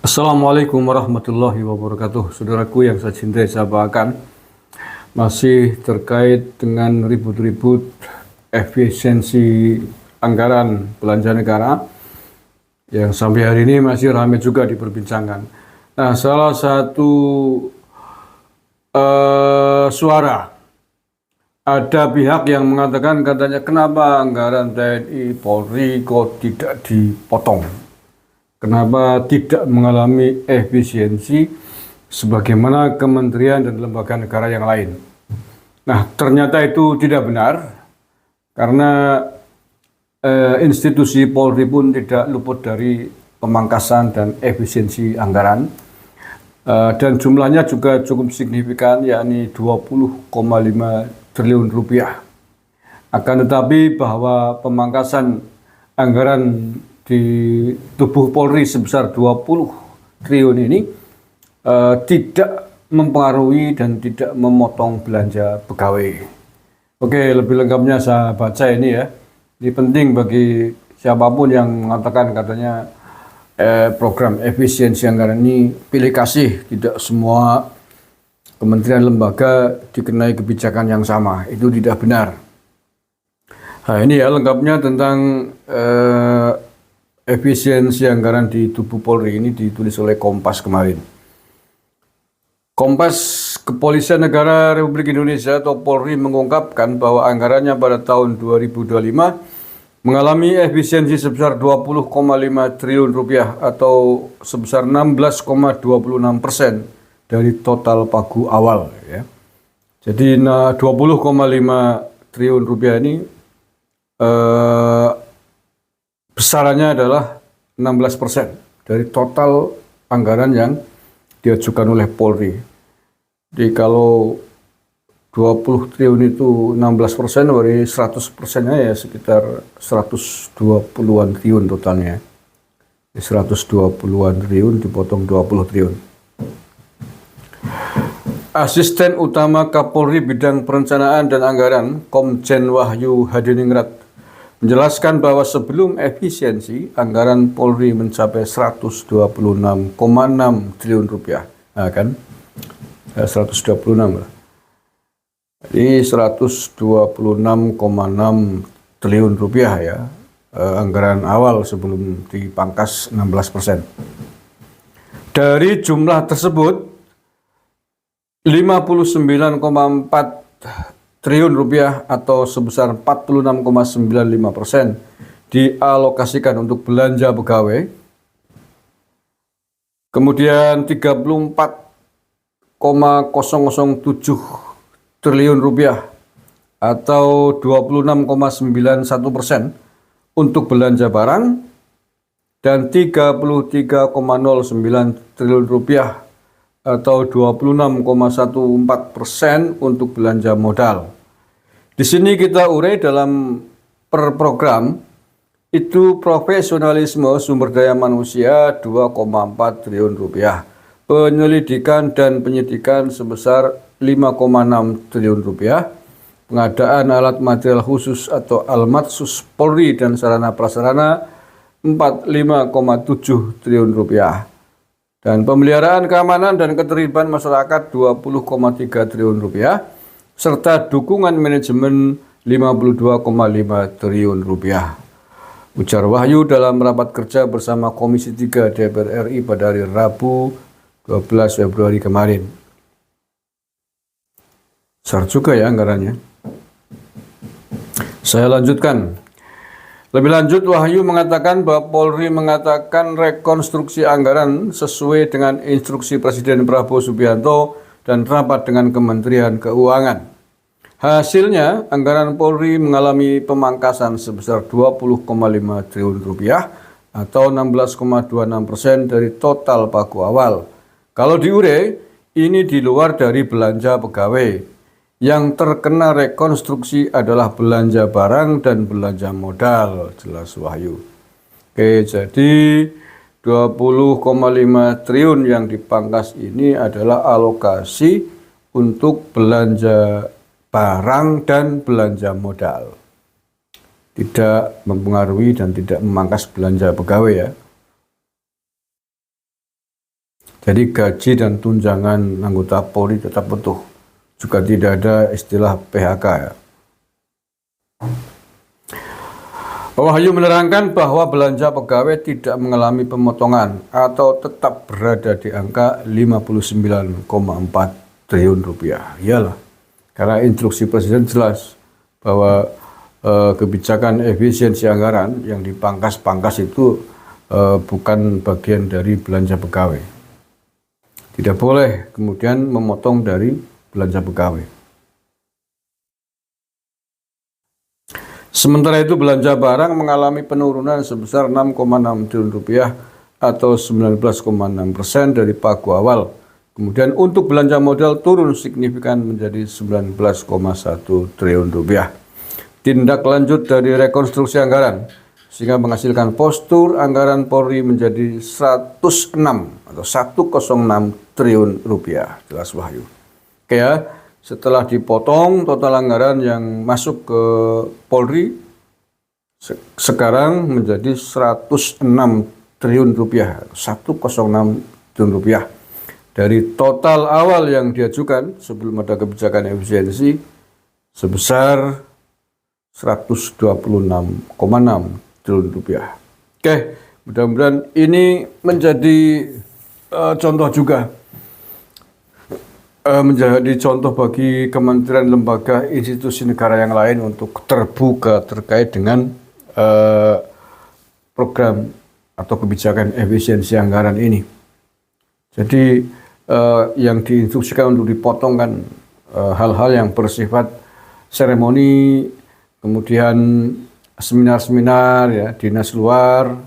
Assalamualaikum warahmatullahi wabarakatuh. Saudaraku yang saya cintai, saya banggakan, masih terkait dengan ribut-ribut efisiensi anggaran belanja negara yang sampai hari ini masih ramai juga diperbincangkan. Nah, salah satu suara, ada pihak yang mengatakan katanya kenapa anggaran TNI Polri kok tidak dipotong? Kenapa tidak mengalami efisiensi sebagaimana kementerian dan lembaga negara yang lain? Nah, ternyata itu tidak benar, karena institusi Polri pun tidak luput dari pemangkasan dan efisiensi anggaran, dan jumlahnya juga cukup signifikan, yakni 20,5 triliun rupiah. Akan tetapi bahwa pemangkasan anggaran di tubuh Polri sebesar 20 triliun ini tidak mempengaruhi dan tidak memotong belanja pegawai. Oke, lebih lengkapnya saya baca ini ya. Ini penting bagi siapapun yang mengatakan katanya program efisiensi anggaran ini pilih kasih, tidak semua kementerian lembaga dikenai kebijakan yang sama. Itu tidak benar. Nah, ini ya lengkapnya tentang efisiensi anggaran di tubuh Polri. Ini ditulis oleh Kompas kemarin. Kompas, Kepolisian Negara Republik Indonesia atau Polri mengungkapkan bahwa anggarannya pada tahun 2025 mengalami efisiensi sebesar 20,5 triliun rupiah atau sebesar 16,26% dari total pagu awal. Ya. Jadi 20,5 triliun rupiah ini besarannya adalah 16% dari total anggaran yang diajukan oleh Polri. Jadi kalau 20 triliun itu 16%, berarti 100%-nya ya sekitar 120-an triliun totalnya. 120-an triliun dipotong 20 triliun. Asisten Utama Kapolri Bidang Perencanaan dan Anggaran, Komjen Wahyu Hadiningrat, menjelaskan bahwa sebelum efisiensi, anggaran Polri mencapai 126,6 triliun rupiah. Nah, kan? 126 lah. Jadi 126,6 triliun rupiah ya, anggaran awal sebelum dipangkas 16%. Dari jumlah tersebut, 59,4 triliun rupiah atau sebesar 46,95% dialokasikan untuk belanja pegawai. Kemudian 34,007 triliun rupiah atau 26,91% untuk belanja barang dan 33,09 triliun rupiah atau 26,14% untuk belanja modal. Di sini kita urai dalam per program itu profesionalisme sumber daya manusia 2,4 triliun rupiah, penyelidikan dan penyidikan sebesar 5,6 triliun rupiah, pengadaan alat material khusus atau Almatsus Polri dan sarana prasarana 45,7 triliun rupiah. Dan pemeliharaan keamanan dan keterlibatan masyarakat 20,3 triliun rupiah, serta dukungan manajemen 52,5 triliun rupiah. Ujar Wahyu dalam rapat kerja bersama Komisi 3 DPR RI pada hari Rabu 12 Februari kemarin. Besar juga ya anggarannya. Saya lanjutkan. Lebih lanjut, Wahyu mengatakan bahwa Polri mengatakan rekonstruksi anggaran sesuai dengan instruksi Presiden Prabowo Subianto dan rapat dengan Kementerian Keuangan. Hasilnya, anggaran Polri mengalami pemangkasan sebesar 20,5 triliun rupiah atau 16,26% dari total pagu awal. Kalau diurai, ini di luar dari belanja pegawai. Yang terkena rekonstruksi adalah belanja barang dan belanja modal, jelas Wahyu. Oke, jadi 20,5 triliun yang dipangkas ini adalah alokasi untuk belanja barang dan belanja modal. Tidak mempengaruhi dan tidak memangkas belanja pegawai ya. Jadi gaji dan tunjangan anggota Polri tetap utuh. Juga tidak ada istilah PHK ya. Wahyu menerangkan bahwa belanja pegawai tidak mengalami pemotongan atau tetap berada di angka 59,4 triliun rupiah. Iyalah, karena instruksi Presiden jelas bahwa kebijakan efisiensi anggaran yang dipangkas-pangkas itu bukan bagian dari belanja pegawai. Tidak boleh kemudian memotong dari belanja pegawai. Sementara itu belanja barang mengalami penurunan sebesar 6,6 triliun rupiah atau 19,6% dari pagu awal. Kemudian untuk belanja modal turun signifikan menjadi 19,1 triliun rupiah. Tindak lanjut dari rekonstruksi anggaran sehingga menghasilkan postur anggaran Polri menjadi 106 atau 106 triliun rupiah. Jelas Wahyu. Oke ya. Setelah dipotong total anggaran yang masuk ke Polri sekarang menjadi 106 triliun rupiah, 106 triliun rupiah. Dari total awal yang diajukan sebelum ada kebijakan efisiensi sebesar 126,6 triliun rupiah. Oke, mudah-mudahan ini menjadi contoh juga. Menjadi contoh bagi kementerian, lembaga, institusi negara yang lain untuk terbuka terkait dengan program atau kebijakan efisiensi anggaran ini. Jadi yang diinstruksikan untuk dipotongkan hal-hal yang bersifat seremoni, kemudian seminar-seminar, ya, dinas luar,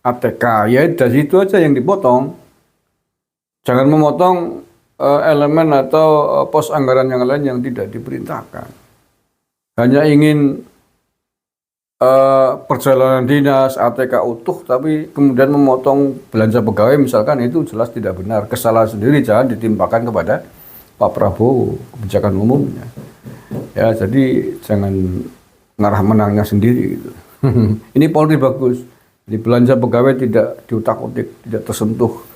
ATK, ya dari itu aja yang dipotong. Jangan memotong elemen atau pos anggaran yang lain yang tidak diperintahkan. Hanya ingin perjalanan dinas, ATK utuh, tapi kemudian memotong belanja pegawai misalkan, itu jelas tidak benar. Kesalahan sendiri jangan ditimpakan kepada Pak Prabowo, kebijakan umumnya. Ya, jadi jangan ngarah menangnya sendiri gitu. Ini Polri bagus. Di belanja pegawai tidak diutak-utik, tidak tersentuh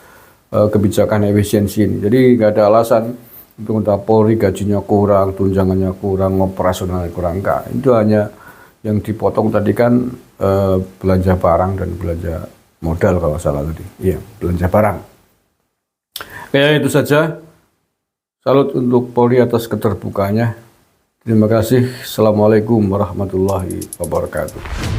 kebijakan efisiensi ini. Jadi nggak ada alasan untuk Polri gajinya kurang, tunjangannya kurang, operasionalnya kurang. Enggak. Itu hanya yang dipotong tadi kan belanja barang dan belanja modal kalau salah tadi. Iya, belanja barang. Ya, itu saja. Salut untuk Polri atas keterbukaannya. Terima kasih. Assalamualaikum warahmatullahi wabarakatuh.